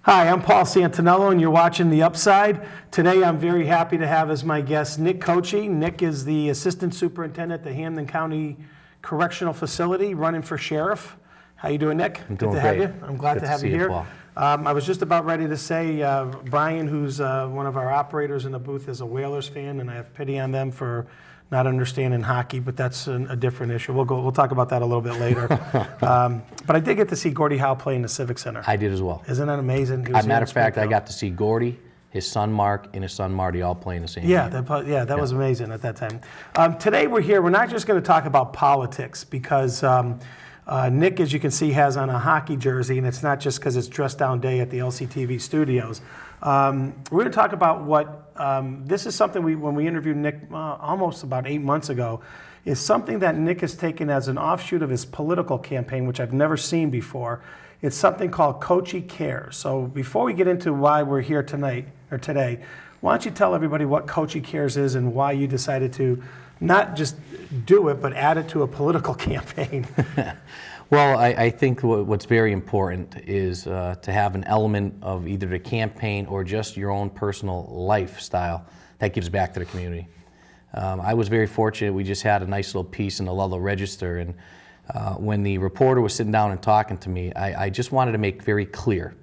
Hi, I'm Paul Santinello, and you're watching The Upside. Today, I'm very happy to have as my guest Nick Cocchi. Nick is the Assistant Superintendent at the Hamden County Correctional Facility, running for sheriff. How you doing, Nick? I'm doing Good to great. have you. I'm glad to have you here. Paul. I was just about ready to say, Brian, who's one of our operators in the booth, is a Whalers fan, and I have pity on them for not understanding hockey, but that's a different issue. We'll talk about that a little bit later. But I did get to see Gordie Howe play in the Civic Center. I did as well. Isn't that amazing? As a matter of fact, I got to see Gordie, his son Mark, and his son Marty all playing the same game. That was amazing at that time. Today we're here. We're not just going to talk about politics because Nick, as you can see, has on a hockey jersey, and it's not just because it's dress down day at the LCTV studios. We're going to talk about what this is something when we interviewed Nick almost about 8 months ago, is something that Nick has taken as an offshoot of his political campaign, which I've never seen before. It's something called Kochi Care. So before we get into why we're here today, why don't you tell everybody what Kochi Cares is and why you decided to not just do it, but add it to a political campaign? Well, I think what's very important is to have an element of either the campaign or just your own personal lifestyle that gives back to the community. I was very fortunate. We just had a nice little piece in the Ludlow Register, and when the reporter was sitting down and talking to me, I just wanted to make very clear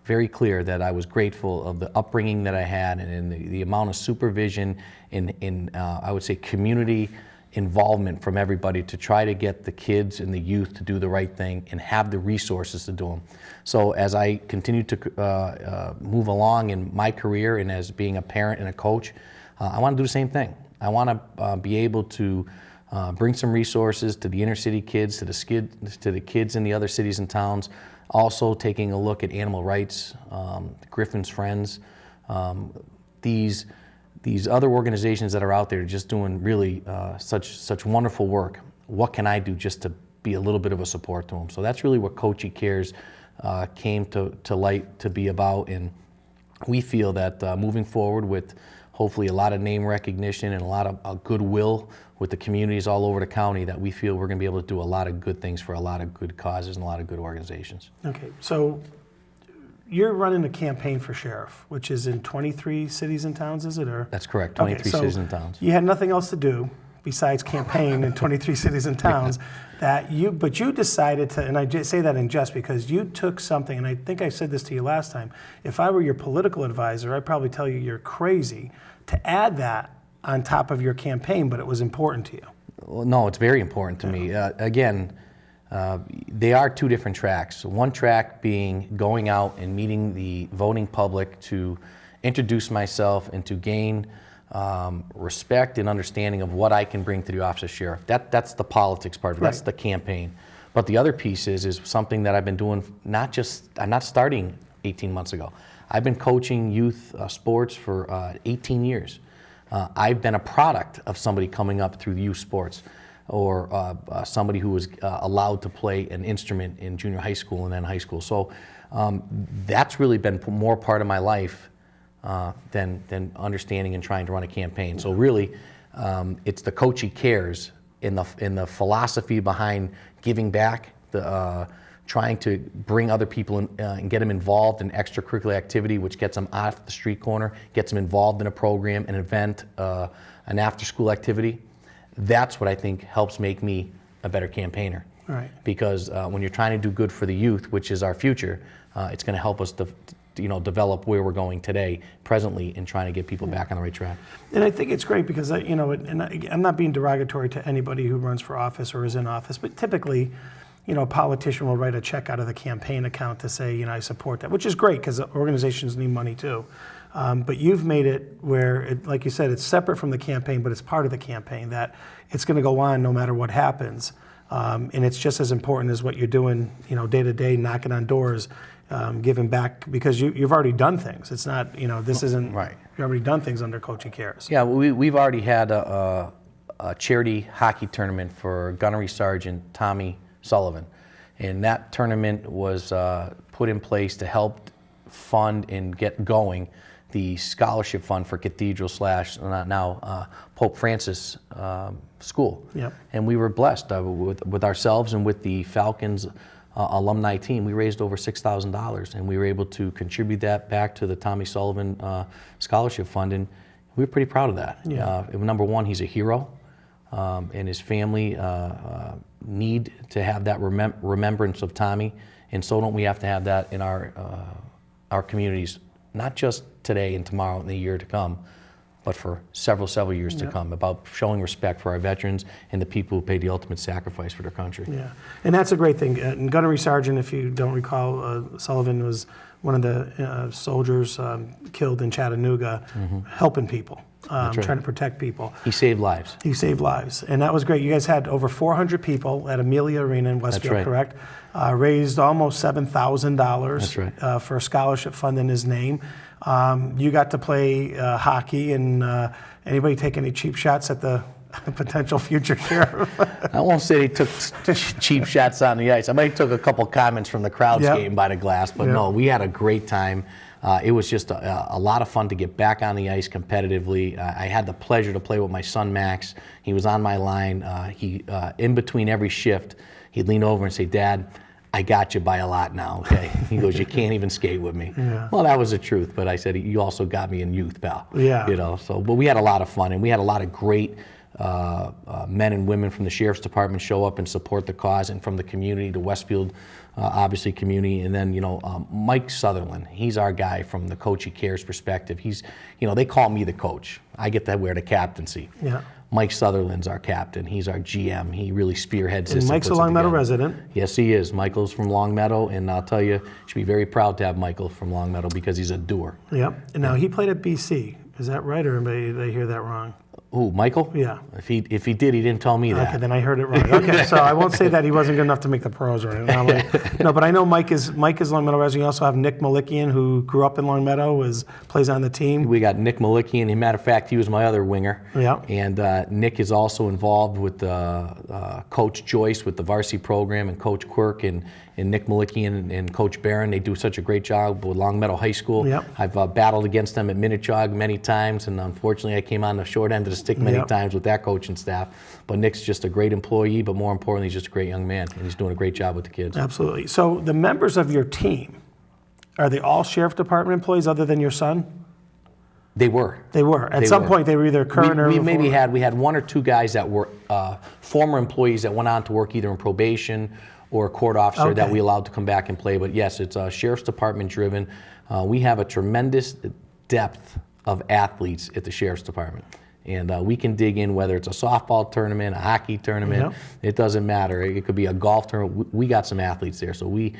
that I was grateful of the upbringing that I had and the amount of supervision in I would say, community involvement from everybody to try to get the kids and the youth to do the right thing and have the resources to do them. So as I continue to move along in my career and as being a parent and a coach, I want to do the same thing. I want to be able to bring some resources to the inner city kids, to the kids in the other cities and towns. Also taking a look at animal rights, Griffin's Friends, these other organizations that are out there just doing really such wonderful work. What can I do just to be a little bit of a support to them? So that's really what Kochi Cares came to light to be about, and we feel that moving forward with hopefully a lot of name recognition and a lot of goodwill with the communities all over the county, that we feel we're going to be able to do a lot of good things for a lot of good causes and a lot of good organizations. Okay, so you're running a campaign for sheriff, which is in 23 cities and towns, is it? Or? That's correct, 23 cities and towns. You had nothing else to do besides campaign in 23 cities and towns, but you decided to, and I say that in jest because you took something, and I think I said this to you last time, if I were your political advisor, I'd probably tell you you're crazy to add that on top of your campaign, but it was important to you. Well, no, it's very important to me. Again, they are two different tracks. One track being going out and meeting the voting public to introduce myself and to gain respect and understanding of what I can bring to the office of sheriff. That's the politics part of it. That's the campaign. But the other piece is something that I've been doing, I'm not starting 18 months ago. I've been coaching youth sports for 18 years. I've been a product of somebody coming up through youth sports, or somebody who was allowed to play an instrument in junior high school and then high school. So that's really been more part of my life than understanding and trying to run a campaign. So really, it's the Kochi Cares in the philosophy behind giving back, trying to bring other people in, and get them involved in extracurricular activity, which gets them off the street corner, gets them involved in a program, an event, an after-school activity. That's what I think helps make me a better campaigner. Right. Because when you're trying to do good for the youth, which is our future, it's going to help us to develop where we're going today, presently, and trying to get people back on the right track. And I think it's great because I'm not being derogatory to anybody who runs for office or is in office, but typically, a politician will write a check out of the campaign account to say, I support that, which is great because organizations need money too. But you've made it where, like you said, it's separate from the campaign, but it's part of the campaign, that it's going to go on no matter what happens. And it's just as important as what you're doing, day to day, knocking on doors, giving back, because you've already done things. It's not, this isn't, right. You've already done things under Kochi Cares. Yeah, we've already had a charity hockey tournament for Gunnery Sergeant Tommy Sullivan. And that tournament was put in place to help fund and get going the scholarship fund for Cathedral / now Pope Francis School. Yep. And we were blessed with ourselves and with the Falcons alumni team, we raised over $6,000, and we were able to contribute that back to the Tommy Sullivan Scholarship Fund, and we were pretty proud of that. Yeah. Number one, he's a hero, and his family need to have that remembrance of Tommy, and so don't we have to have that in our communities, not just today and tomorrow and the year to come, but for several years to come, about showing respect for our veterans and the people who paid the ultimate sacrifice for their country. Yeah, and that's a great thing. And Gunnery Sergeant, if you don't recall, Sullivan was one of the soldiers killed in Chattanooga, helping people, right. trying to protect people. He saved lives. He saved lives, and that was great. You guys had over 400 people at Amelia Arena in Westfield, right. correct? Raised almost $7,000 That's right. For a scholarship fund in his name. You got to play hockey, and anybody take any cheap shots at the potential future sheriff? I won't say he took cheap shots on the ice. I might have took a couple comments from the crowd skating by the glass, but no, we had a great time. It was just a lot of fun to get back on the ice competitively. I had the pleasure to play with my son Max. He was on my line. He in between every shift, he'd lean over and say, "Dad, I got you by a lot now, okay?" He goes, "You can't even skate with me." Yeah. Well, that was the truth, but I said, "You also got me in youth, pal." Yeah. You know, so, but we had a lot of fun, and we had a lot of great men and women from the Sheriff's Department show up and support the cause, and from the community, the Westfield, obviously, community. And then, Mike Sutherland, he's our guy from the Kochi Care's perspective. He's, they call me the coach. I get to wear the captaincy. Yeah. Mike Sutherland's our captain. He's our GM. He really spearheads this. And Mike's a Long Meadow resident. Yes, he is. Michael's from Long Meadow, and I'll tell you, you should be very proud to have Michael from Long Meadow because he's a doer. Yep. And now he played at BC. Is that right, or did I hear that wrong? Who, Michael? Yeah. If he did, he didn't tell me that. Okay, then I heard it wrong. Okay, so I won't say that he wasn't good enough to make the pros or anything. No, but I know Mike is Long Meadow resident. You also have Nick Malikian, who grew up in Long Meadow, plays on the team. We got Nick Malikian. As a matter of fact, he was my other winger. Yeah. And Nick is also involved with Coach Joyce with the varsity program, and Coach Quirk and Nick Malikian and Coach Barron. They do such a great job with Long Meadow High School. Yep. I've battled against them at Minnechaug many times, and unfortunately I came on the short end of the stick many times with that coaching staff. But Nick's just a great employee, but more importantly, he's just a great young man, and he's doing a great job with the kids. Absolutely. So the members of your team, are they all Sheriff Department employees other than your son? They were. They were. At some point, they were either current or we before. we had one or two guys that were former employees that went on to work either in probation or a court officer that we allowed to come back and play. But yes, it's Sheriff's Department driven. We have a tremendous depth of athletes at the Sheriff's Department. And we can dig in, whether it's a softball tournament, a hockey tournament, it doesn't matter. It could be a golf tournament. We got some athletes there. So we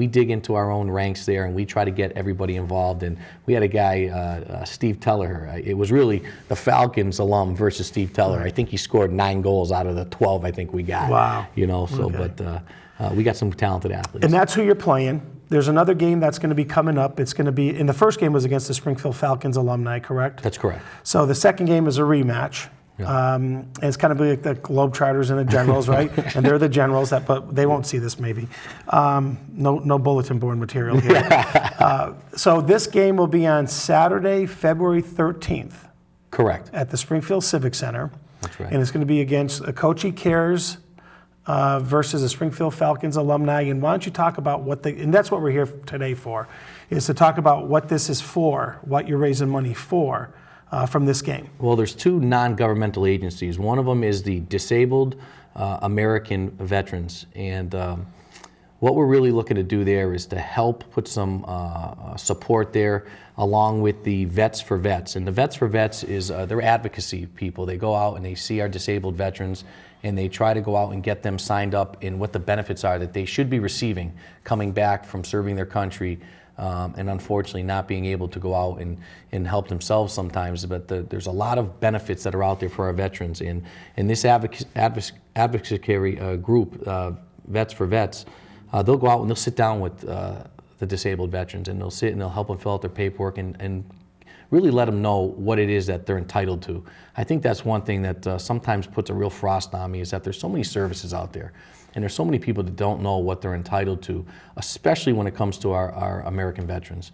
dig into our own ranks there, and we try to get everybody involved. And we had a guy, Steve Teller. It was really the Falcons alum versus Steve Teller. I think he scored 9 goals out of the 12 I think we got. Wow. But we got some talented athletes. And that's who you're playing. There's another game that's going to be coming up. It's going to be, and the first game was against the Springfield Falcons alumni, correct? That's correct. So the second game is a rematch. Yeah. And it's kind of like the Globetrotters and the Generals, right? And they're the Generals, but they won't see this maybe. No bulletin board material here. So this game will be on Saturday, February 13th. Correct. At the Springfield Civic Center. That's right. And it's going to be against Kochi Cares versus the Springfield Falcons alumni. And why don't you talk about and that's what we're here today for, is to talk about what this is for, what you're raising money for from this game. Well, there's 2 non-governmental agencies. One of them is the Disabled American Veterans. And what we're really looking to do there is to help put some support there, along with the Vets for Vets. And the Vets for Vets is they're advocacy people. They go out and they see our disabled veterans, and they try to go out and get them signed up in what the benefits are that they should be receiving coming back from serving their country, and unfortunately not being able to go out and help themselves sometimes. But there's a lot of benefits that are out there for our veterans. And this advocacy group, Vets for Vets, they'll go out and they'll sit down with the disabled veterans, and they'll sit and they'll help them fill out their paperwork and really let them know what it is that they're entitled to. I think that's one thing that sometimes puts a real frost on me, is that there's so many services out there, and there's so many people that don't know what they're entitled to, especially when it comes to our American veterans.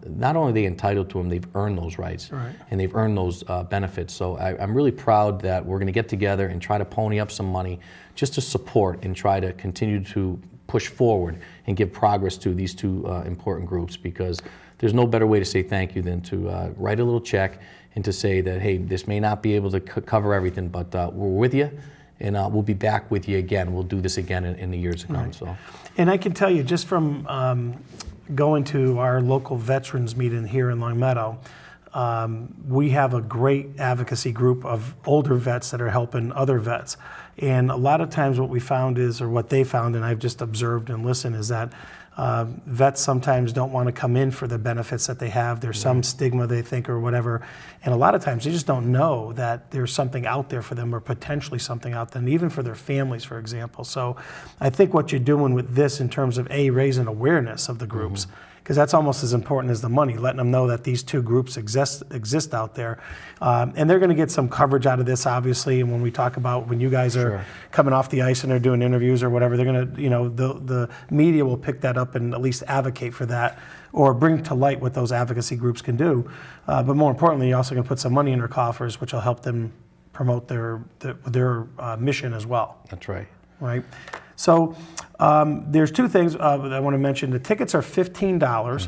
Not only are they entitled to them, they've earned those rights, and they've earned those benefits. So I'm really proud that we're going to get together and try to pony up some money just to support and try to continue to push forward and give progress to these two important groups, because there's no better way to say thank you than to write a little check and to say that, hey, this may not be able to cover everything, but we're with you, and we'll be back with you again. We'll do this again in the years to come. Right. So, and I can tell you, just from going to our local veterans meeting here in Long Meadow, we have a great advocacy group of older vets that are helping other vets. And a lot of times what we found is, or what they found, and I've just observed and listened, is that vets sometimes don't want to come in for the benefits that they have. There's some stigma, they think, or whatever. And a lot of times they just don't know that there's something out there for them, or potentially something out there, and even for their families, for example. So I think what you're doing with this in terms of raising awareness of the groups, because that's almost as important as the money, letting them know that these two groups exist out there. And they're going to get some coverage out of this, obviously. And when we talk about when you guys are coming off the ice and they're doing interviews or whatever, they're going to, the media will pick that up and at least advocate for that, or bring to light what those advocacy groups can do. But more importantly, you're also going to put some money in their coffers, which will help them promote their mission as well. that's right. Right. So there's two things that I want to mention. The tickets are $15.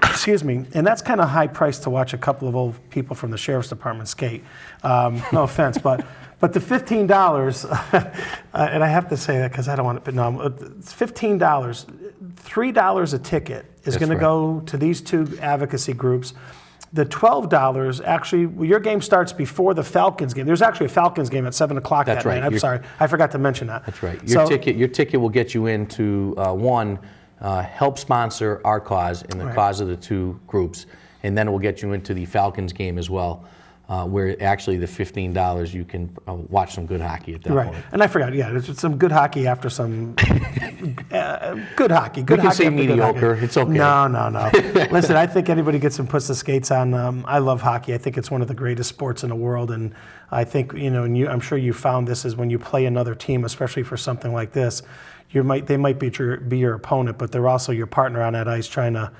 Excuse me, and that's kind of high price to watch a couple of old people from the sheriff's department skate. No offense, but the $15, and I have to say that because I don't want to, but no, it's $15. $3 a ticket is going to go to these two advocacy groups. The $12, actually, your game starts before the Falcons game. There's actually a Falcons game at 7 o'clock that night. I'm sorry, I forgot to mention that. That's right. Your ticket will get you into, help sponsor our cause and the cause of the two groups, and then it will get you into the Falcons game as well, where actually the $15 you can watch some good hockey at that point. And I forgot, there's some good hockey after some good hockey. You can say mediocre. It's okay. No. Listen, I think anybody gets and puts the skates on. I love hockey. I think it's one of the greatest sports in the world, and I think and I'm sure you found this is when you play another team, especially for something like this. They might be your opponent, but they're also your partner on that ice, trying to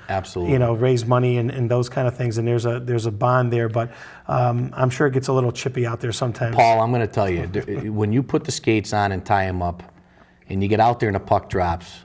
raise money and those kind of things. And there's a bond there, but I'm sure it gets a little chippy out there sometimes. Paul, I'm going to tell you, when you put the skates on and tie them up, and you get out there and the puck drops,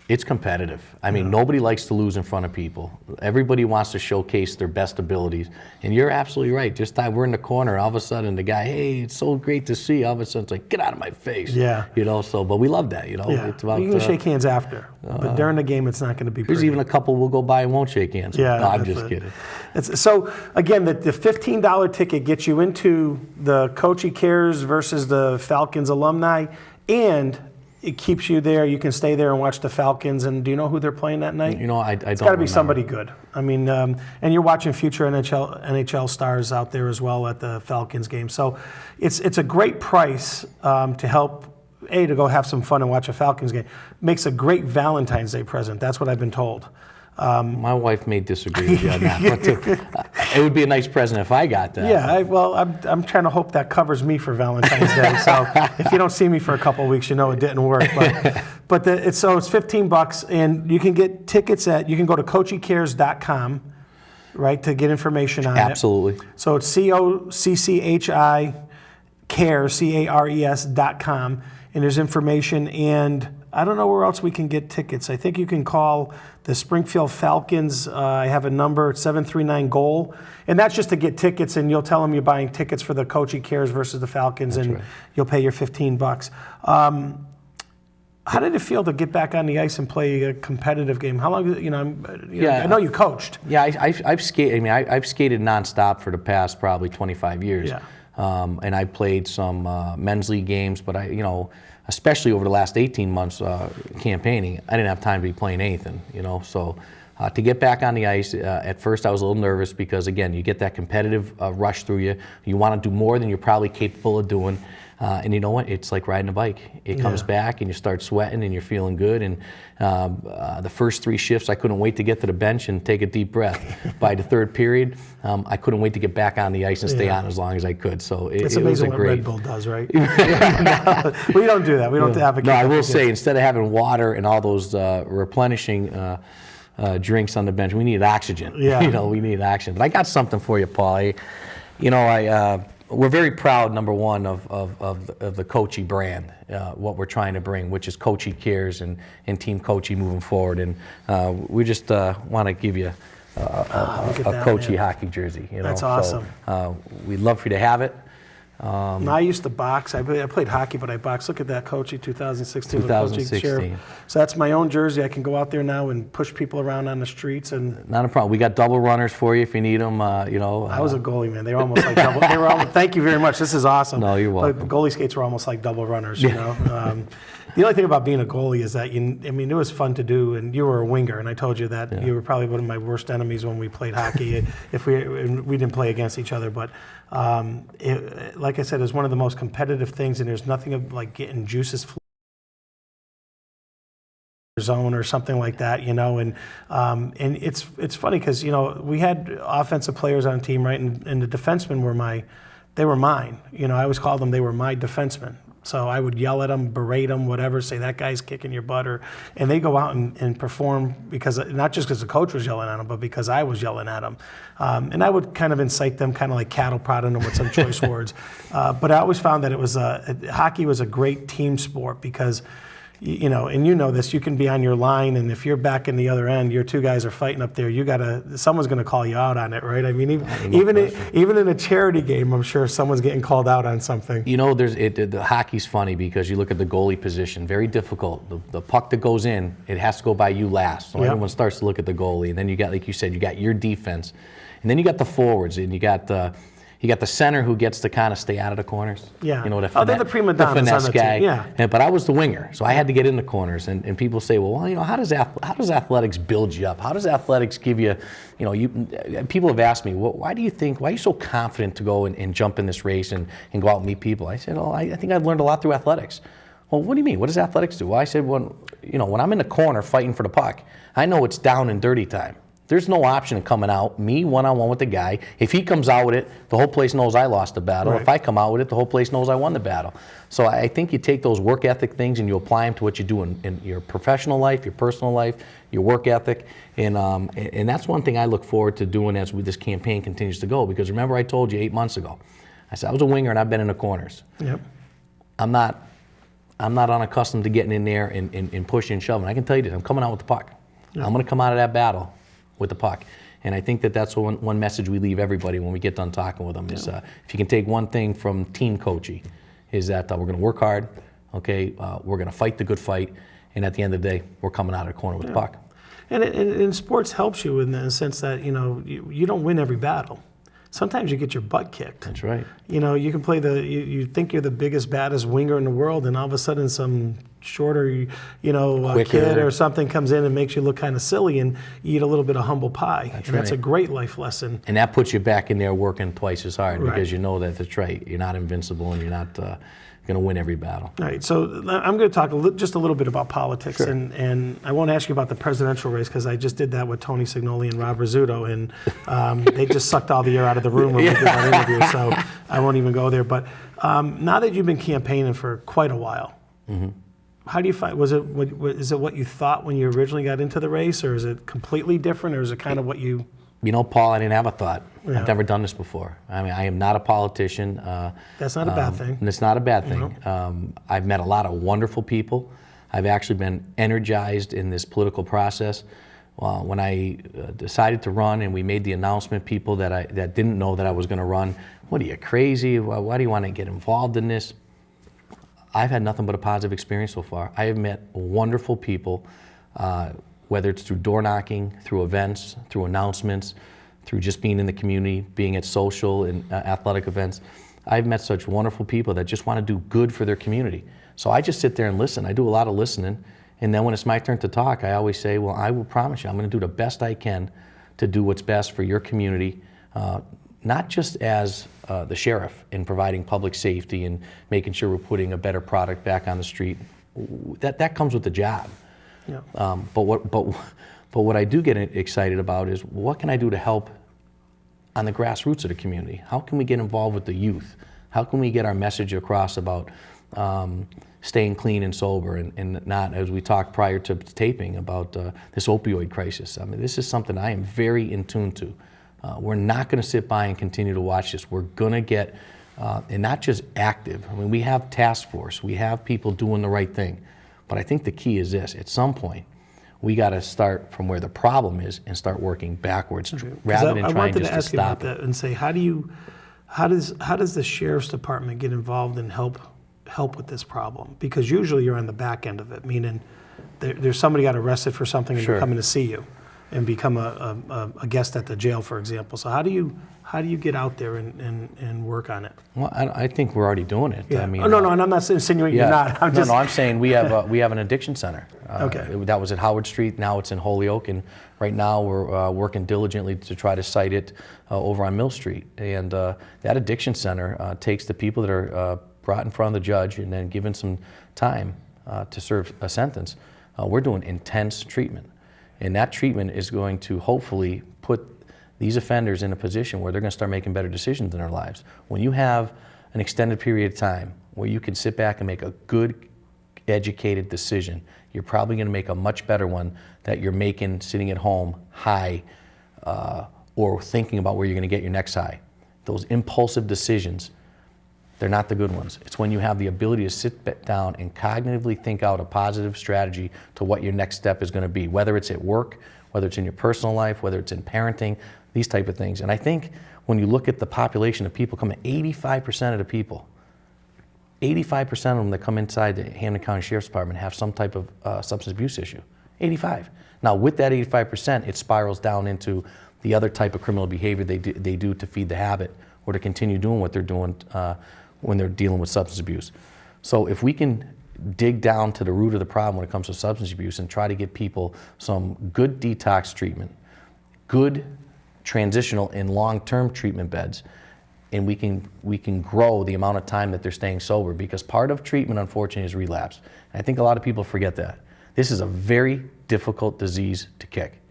it's competitive. I mean, nobody likes to lose in front of people. Everybody wants to showcase their best abilities. And you're absolutely right. Just time we're in the corner, all of a sudden the guy, hey, it's so great to see. All of a sudden it's like, get out of my face. Yeah. But we love that, Yeah. It's about, you can shake hands after, but during the game it's not going to be There's pretty. even a couple will go by and won't shake hands. Yeah. No, I'm just kidding. So again, the $15 ticket gets you into the Kochi Cares versus the Falcons alumni, and it keeps you there. You can stay there and watch the Falcons. And do you know who they're playing that night? I don't. It's got to be somebody good. I mean, and you're watching future NHL stars out there as well at the Falcons game. So it's a great price to help to go have some fun and watch a Falcons game. Makes a great Valentine's Day present. That's what I've been told. My wife may disagree with you on that, but it would be a nice present if I got that. Yeah, I'm trying to hope that covers me for Valentine's Day. So if you don't see me for a couple of weeks, you know it didn't work. But it's $15, and you can get tickets you can go to CochiCares.com, right, to get information on it. Absolutely. So it's COCCHI cares.com, and there's information. And I don't know where else we can get tickets. I think you can call the Springfield Falcons. I have a number, 739-GOAL. And that's just to get tickets, and you'll tell them you're buying tickets for the Kochi Cares versus the Falcons, and you'll pay your $15. How did it feel to get back on the ice and play a competitive game? How long, I know you coached. Yeah, I've skated. I mean, I've skated nonstop for the past probably 25 years. Yeah. And I played some men's league games, but especially over the last 18 months campaigning, I didn't have time to be playing anything, So to get back on the ice, at first I was a little nervous because, again, you get that competitive rush through you. You want to do more than you're probably capable of doing. And you know what? It's like riding a bike. It comes back and you start sweating and you're feeling good. And the first 3 shifts, I couldn't wait to get to the bench and take a deep breath. By the third period, I couldn't wait to get back on the ice and stay on as long as I could. So it's amazing it was a what great... Red Bull does, right? We don't do that. We don't advocate. No, I will say, instead of having water and all those replenishing drinks on the bench, we need oxygen. Yeah. We need oxygen. But I got something for you, Paul. we're very proud, number one, of the Kochi brand, what we're trying to bring, which is Kochi Cares and Team Kochi moving forward. And we just want to give you a Kochi hockey jersey. You know? That's awesome. So, we'd love for you to have it. I used to box. I played hockey, but I boxed. Look at that, Kochi 2016. 2016. Kochi Care. So that's my own jersey. I can go out there now and push people around on the streets. And not a problem. We got double runners for you if you need them. You know. I was a goalie, man. They were almost like double. They were almost, thank you very much. This is awesome. No, you're welcome. But goalie skates were almost like double runners. You know. The only thing about being a goalie is that it was fun to do, and you were a winger, and I told you that you were probably one of my worst enemies when we played hockey. If we didn't play against each other, but like I said, it's one of the most competitive things, and there's nothing like getting juices zone or something like that, you know, and it's funny because we had offensive players on the team, right, and the defensemen were mine. You know, I always called them, they were my defensemen. So I would yell at them, berate them, whatever, say that guy's kicking your butt, and they go out and perform because not just because the coach was yelling at them, but because I was yelling at them, and I would kind of incite them, kind of like cattle prodding them with some choice words. But I always found that it was hockey was a great team sport because. And you know this, you can be on your line, and if you're back in the other end, your two guys are fighting up there, someone's going to call you out on it, right? I mean, even in a charity game, I'm sure someone's getting called out on something. You know, the hockey's funny because you look at the goalie position, very difficult. The puck that goes in, it has to go by you last. So everyone starts to look at the goalie, and then you got, like you said, you got your defense, and then you got the forwards, and you got the center who gets to kind of stay out of the corners. Yeah. You know, they're the prima donnas finesse on the guy. team. Yeah. But I was the winger, so I had to get in the corners. And people say, well, how does athletics build you up? How does athletics give you, people have asked me, why are you so confident to go and jump in this race and go out and meet people? I said, I think I've learned a lot through athletics. Well, what do you mean? What does athletics do? Well, I said, when I'm in the corner fighting for the puck, I know it's down and dirty time. There's no option of coming out, me one-on-one with the guy. If he comes out with it, the whole place knows I lost the battle. Right. If I come out with it, the whole place knows I won the battle. So I think you take those work ethic things and you apply them to what you do in your professional life, your personal life, your work ethic. And that's one thing I look forward to doing as this campaign continues to go. Because remember I told you 8 months ago, I said I was a winger and I've been in the corners. Yep. I'm not unaccustomed to getting in there and pushing and shoving. I can tell you this, I'm coming out with the puck. Yep. I'm going to come out of that battle with the puck. And I think that's one message we leave everybody when we get done talking with them is if you can take one thing from Team Cocchi is that we're going to work hard, okay, we're going to fight the good fight, and at the end of the day, we're coming out of the corner with the puck. And sports helps you in the sense that, you don't win every battle. Sometimes you get your butt kicked. That's right. You can play you think you're the biggest, baddest winger in the world, and all of a sudden some shorter, kid or something comes in and makes you look kind of silly, and you eat a little bit of humble pie. That's a great life lesson. And that puts you back in there working twice as hard because you know that's right. You're not invincible, and you're not going to win every battle. All right, so I'm going to talk just a little bit about politics, Sure. and I won't ask you about the presidential race because I just did that with Tony Signoli and Rob Rizzuto, and they just sucked all the air out of the room when we did that interview, so I won't even go there. But now that you've been campaigning for quite a while, how do you find, is it what you thought when you originally got into the race, or is it completely different, or is it kind of what you... Paul, I didn't have a thought. I've never done this before. I mean, I am not a politician. That's not a bad thing. And it's not a bad thing. I've met a lot of wonderful people. I've actually been energized in this political process. When I decided to run and we made the announcement, people that didn't know that I was going to run, what are you, crazy? Why do you want to get involved in this? I've had nothing but a positive experience so far. I have met wonderful people, whether it's through door knocking, through events, through announcements, through just being in the community, being at social and athletic events. I've met such wonderful people that just want to do good for their community. So I just sit there and listen. I do a lot of listening. And then when it's my turn to talk, I always say, well, I will promise you, I'm going to do the best I can to do what's best for your community, not just as the sheriff in providing public safety and making sure we're putting a better product back on the street. That comes with the job. Yeah. But what I do get excited about is what can I do to help on the grassroots of the community? How can we get involved with the youth? How can we get our message across about staying clean and sober and not, as we talked prior to taping, about this opioid crisis? I mean, this is something I am very in tune to. We're not going to sit by and continue to watch this. We're going to get and not just active. I mean, we have task force, we have people doing the right thing, but I think the key is this: at some point, we got to start from where the problem is and start working backwards, rather than trying just to stop it. And say, how does the sheriff's department get involved and help with this problem? Because usually you're on the back end of it, meaning there's somebody got arrested for something and they're coming to see you and become a guest at the jail, for example. So how do you get out there and work on it? Well, I think we're already doing it. Yeah. I mean, no, and I'm not insinuating you're not. I'm saying we have an addiction center. Okay. That was at Howard Street. Now it's in Holyoke, and right now we're working diligently to try to site it over on Mill Street. And that addiction center takes the people that are brought in front of the judge and then given some time to serve a sentence. We're doing intense treatment, and that treatment is going to hopefully put these offenders in a position where they're going to start making better decisions in their lives. When you have an extended period of time where you can sit back and make a good, educated decision, you're probably going to make a much better one that you're making sitting at home high or thinking about where you're going to get your next high. Those impulsive decisions, they're not the good ones. It's when you have the ability to sit down and cognitively think out a positive strategy to what your next step is going to be, whether it's at work, whether it's in your personal life, whether it's in parenting, these type of things. And I think when you look at the population of people coming, 85% of the people, 85% of them that come inside the Hampden County Sheriff's Department have some type of substance abuse issue. 85. Now with that 85%, it spirals down into the other type of criminal behavior they do to feed the habit or to continue doing what they're doing when they're dealing with substance abuse. So if we can dig down to the root of the problem when it comes to substance abuse and try to get people some good detox treatment, good transitional and long-term treatment beds, and we can grow the amount of time that they're staying sober, because part of treatment, unfortunately, is relapse. And I think a lot of people forget that. This is a very difficult disease to kick,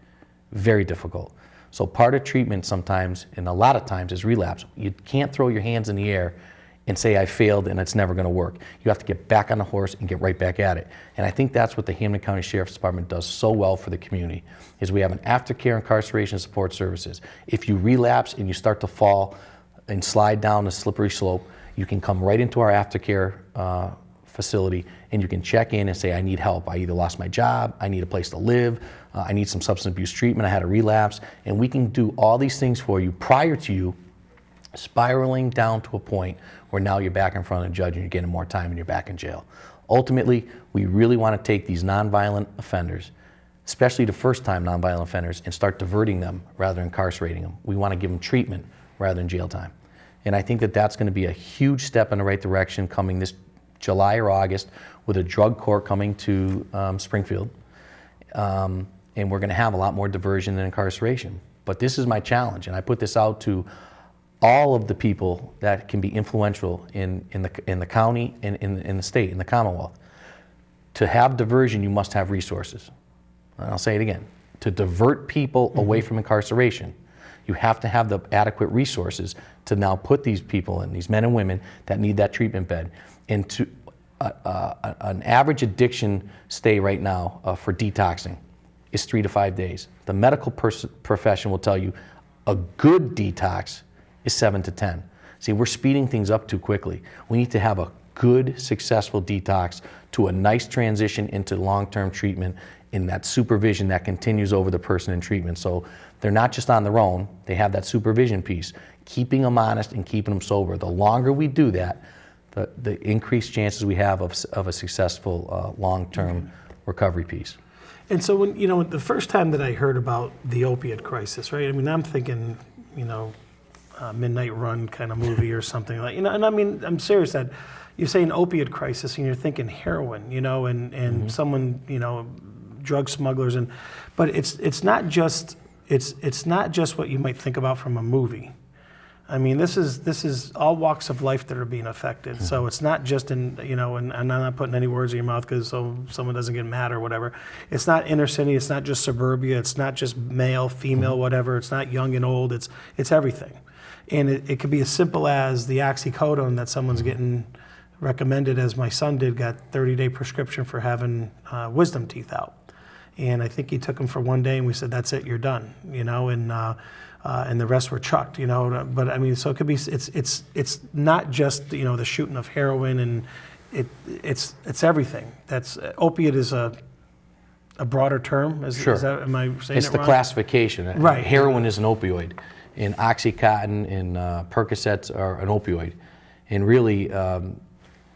very difficult. So part of treatment sometimes, and a lot of times, is relapse. You can't throw your hands in the air and say, I failed and it's never going to work. You have to get back on the horse and get right back at it. And I think that's what the Hampden County Sheriff's Department does so well for the community, is we have an aftercare incarceration support services. If you relapse and you start to fall and slide down a slippery slope, you can come right into our aftercare facility and you can check in and say, I need help. I either lost my job, I need a place to live, I need some substance abuse treatment, I had a relapse. And we can do all these things for you prior to you spiraling down to a point where now you're back in front of a judge and you're getting more time and you're back in jail. Ultimately, we really want to take these nonviolent offenders, especially the first-time nonviolent offenders, and start diverting them rather than incarcerating them. We want to give them treatment rather than jail time. And I think that that's going to be a huge step in the right direction coming this July or August, with a drug court coming to Springfield. And we're going to have a lot more diversion than incarceration. But this is my challenge, and I put this out to all of the people that can be influential in the county and in the state, in the Commonwealth. To have diversion, you must have resources. And I'll say it again. To divert people away from incarceration, you have to have the adequate resources to now put these people in, these men and women that need that treatment bed, into an average addiction stay right now for detoxing is 3 to 5 days. The medical profession will tell you a good detox is 7 to 10. See, we're speeding things up too quickly. We need to have a good, successful detox to a nice transition into long-term treatment in that supervision that continues over the person in treatment. So they're not just on their own, they have that supervision piece, keeping them honest and keeping them sober. The longer we do that, the increased chances we have of a successful long-term recovery piece. And so when, the first time that I heard about the opioid crisis, right? I mean, I'm thinking, Midnight Run kind of movie or something like, and I mean, I'm serious that you're saying opioid crisis and you're thinking heroin, and someone, drug smugglers, but it's not just what you might think about from a movie. I mean, this is all walks of life that are being affected. So it's not just and I'm not putting any words in your mouth because someone doesn't get mad or whatever. It's not inner city. It's not just suburbia. It's not just male, female, whatever. It's not young and old. It's everything. And it could be as simple as the oxycodone that someone's getting recommended, as my son got 30-day prescription for having wisdom teeth out. And I think he took them for one day, and we said, "That's it, you're done," and the rest were chucked, But I mean, so it could be, it's not just the shooting of heroin, and it's everything. That's opiate is a broader term. Sure. Am I saying it's it the wrong? classification. Right. Heroin is an opioid, and Oxycontin and Percocets are an opioid. And really,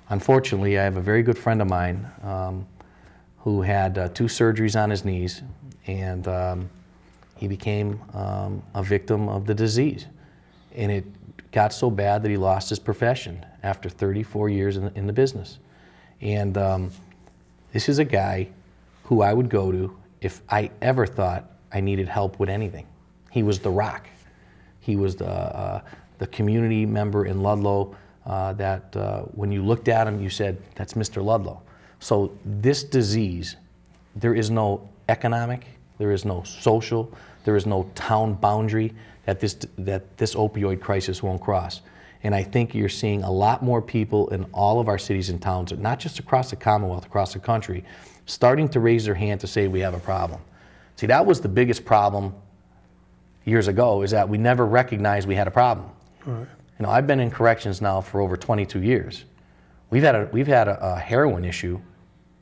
unfortunately, I have a very good friend of mine who had 2 surgeries on his knees, and he became a victim of the disease. And it got so bad that he lost his profession after 34 years in the business. And this is a guy who I would go to if I ever thought I needed help with anything. He was the rock. He was the community member in Ludlow that when you looked at him, you said, "That's Mr. Ludlow." So this disease, there is no economic, there is no social, there is no town boundary that this opioid crisis won't cross. And I think you're seeing a lot more people in all of our cities and towns, not just across the Commonwealth, across the country, starting to raise their hand to say we have a problem. See, that was the biggest problem years ago, is that we never recognized we had a problem. Right. I've been in corrections now for over 22 years. We've had a heroin issue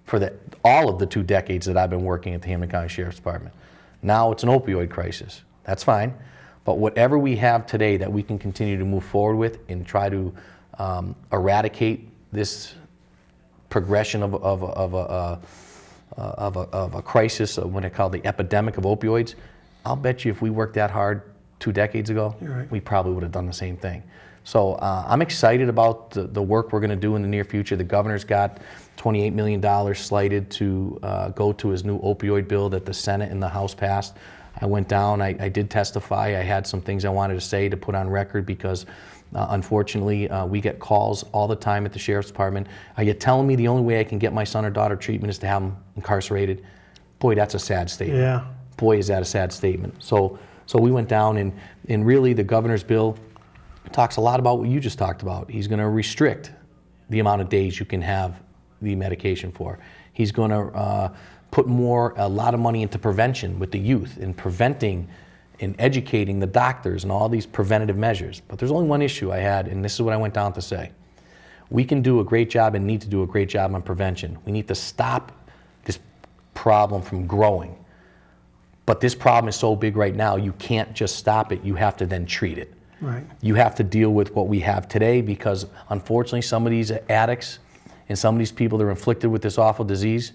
for all of the 2 decades that I've been working at the Hamilton County Sheriff's Department. Now it's an opioid crisis. That's fine. But whatever we have today that we can continue to move forward with and try to eradicate this progression of a crisis, what I call the epidemic of opioids, I'll bet you if we worked that hard 2 decades ago, Right. we probably would have done the same thing. So I'm excited about the work we're going to do in the near future. The governor's got $28 million slated to go to his new opioid bill that the Senate and the House passed. I went down, I did testify. I had some things I wanted to say to put on record because unfortunately we get calls all the time at the Sheriff's Department. Are you telling me the only way I can get my son or daughter treatment is to have them incarcerated? Boy, that's a sad statement. Yeah. Boy, is that a sad statement. So we went down and really the governor's bill talks a lot about what you just talked about. He's going to restrict the amount of days you can have the medication for. He's going to put a lot of money into prevention with the youth and preventing and educating the doctors and all these preventative measures. But there's only one issue I had, and this is what I went down to say. We can do a great job and need to do a great job on prevention. We need to stop this problem from growing. But this problem is so big right now, you can't just stop it. You have to then treat it. Right. You have to deal with what we have today because unfortunately some of these addicts and some of these people that are inflicted with this awful disease,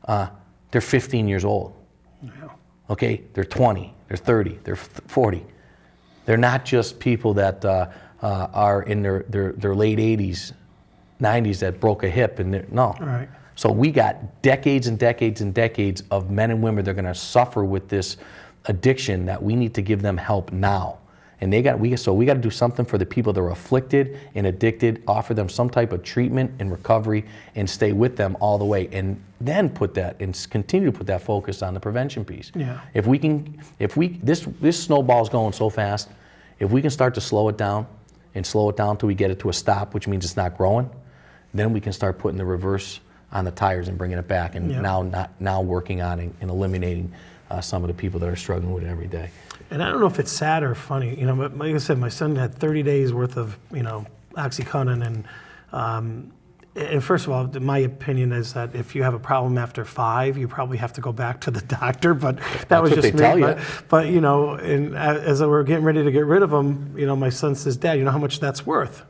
they're 15 years old. Yeah. Okay, they're 20, they're 30, they're 40. They're not just people that are in their late 80s, 90s that broke a hip and no. Right. So we got decades and decades and decades of men and women that are going to suffer with this addiction that we need to give them help now. And we got to do something for the people that are afflicted and addicted, offer them some type of treatment and recovery, and stay with them all the way. And then continue to put that focus on the prevention piece. Yeah. This snowball is going so fast. If we can start to slow it down till we get it to a stop, which means it's not growing, then we can start putting the reverse on the tires and bringing it back. And now working on and eliminating some of the people that are struggling with it every day. And I don't know if it's sad or funny, but like I said, my son had 30 days worth of, Oxycontin, and first of all, my opinion is that if you have a problem after 5, you probably have to go back to the doctor, but that was what just they tell you. But and as we're getting ready to get rid of him, my son says, "Dad, you know how much that's worth?"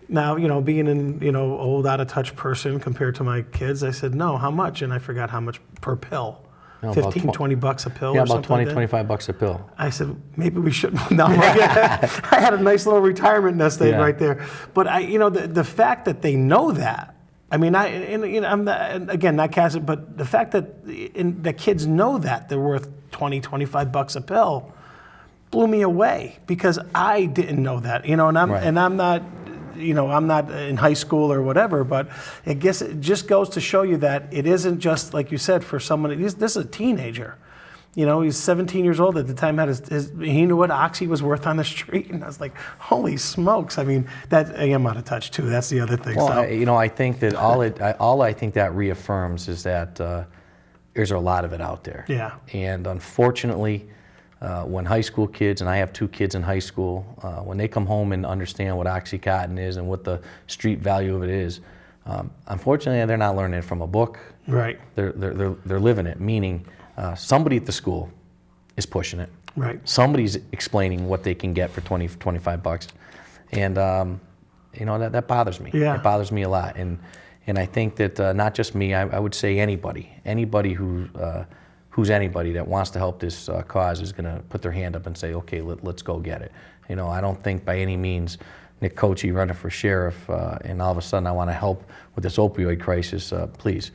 Now, being an, old, out-of-touch person compared to my kids, I said, "No, how much?" And I forgot how much per pill. No, 15, 20 bucks a pill. Yeah, or about something 20, like that. 25 bucks a pill. I said, maybe we should. No, I had a nice little retirement nest egg right there. But the fact that they know that, I mean, I'm not, again, not casting, but the fact that the kids know that they're worth 20, 25 bucks a pill blew me away because I didn't know that, and I'm not, I'm not in high school or whatever, but I guess it just goes to show you that it isn't just, like you said, for someone, this is a teenager. He's 17 years old at the time, he knew what Oxy was worth on the street, and I was like, holy smokes. I mean, I'm out of touch too, that's the other thing. Well, I think that all I think that reaffirms is that there's a lot of it out there. Yeah. And unfortunately, when high school kids, and I have 2 kids in high school, when they come home and understand what Oxycontin is and what the street value of it is, unfortunately, they're not learning it from a book. Right. They're living it, meaning somebody at the school is pushing it. Right. Somebody's explaining what they can get for 20, 25 bucks. And, that bothers me. Yeah. It bothers me a lot. And I think that not just me, I would say anybody who's anybody that wants to help this cause is going to put their hand up and say, okay, let's go get it. I don't think by any means Nick Cocchi running for sheriff and all of a sudden I want to help with this opioid crisis. Please,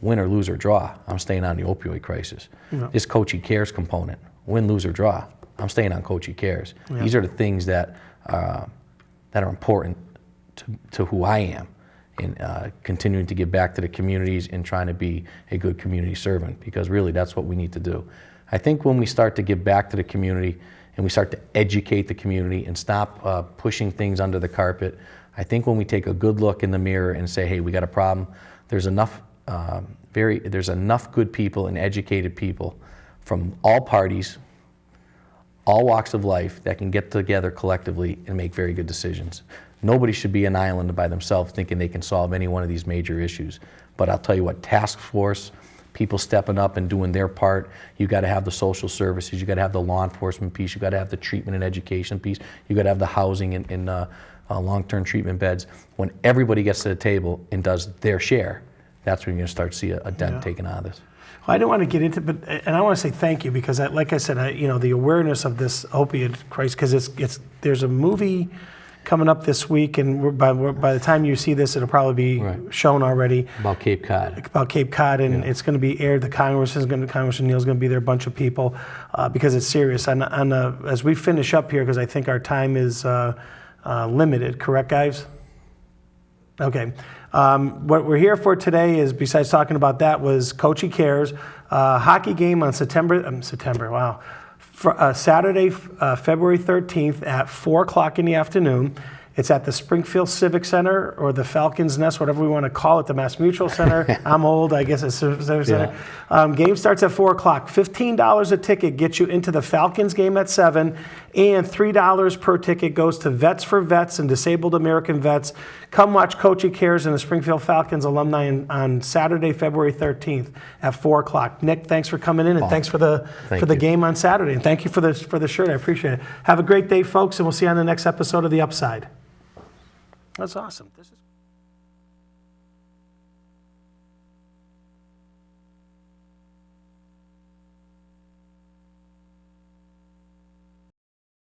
win or lose or draw, I'm staying on the opioid crisis. Yeah. This Kochi Cares component, win, lose or draw, I'm staying on Kochi Cares. Yeah. These are the things that are important to who I am in continuing to give back to the communities and trying to be a good community servant, because really that's what we need to do. I think when we start to give back to the community and we start to educate the community and stop pushing things under the carpet, I think when we take a good look in the mirror and say, hey, we got a problem, there's enough good people and educated people from all parties, all walks of life that can get together collectively and make very good decisions. Nobody should be an island by themselves thinking they can solve any one of these major issues. But I'll tell you what, task force, people stepping up and doing their part, you got to have the social services, you got to have the law enforcement piece, you got to have the treatment and education piece, you got to have the housing and long-term treatment beds. When everybody gets to the table and does their share, that's when you're going to start to see a dent taken out of this. Well, I don't want to get into, and I want to say thank you because, like I said, the awareness of this opioid crisis, because there's a movie coming up this week, and by the time you see this, it'll probably be shown already. About Cape Cod. About Cape Cod, and it's going to be aired. Congressman Neal's going to be there, a bunch of people, because it's serious. And as we finish up here, because I think our time is limited, correct, guys? Okay. What we're here for today is, besides talking about that, was Kochi Cares hockey game on Saturday, February 13th at 4 o'clock in the afternoon. It's at the Springfield Civic Center, or the Falcons Nest, whatever we want to call it, the Mass Mutual Center. I'm old, I guess it's Civic Center. Game starts at 4 o'clock. $15 a ticket gets you into the Falcons game at 7, and $3 per ticket goes to Vets for Vets and Disabled American Vets. Come watch Kochi Cares and the Springfield Falcons alumni on Saturday, February 13th at 4 o'clock. Nick, thanks for coming in, and thanks for the game on Saturday. And thank you for the shirt. I appreciate it. Have a great day, folks, and we'll see you on the next episode of The Upside. That's awesome. This is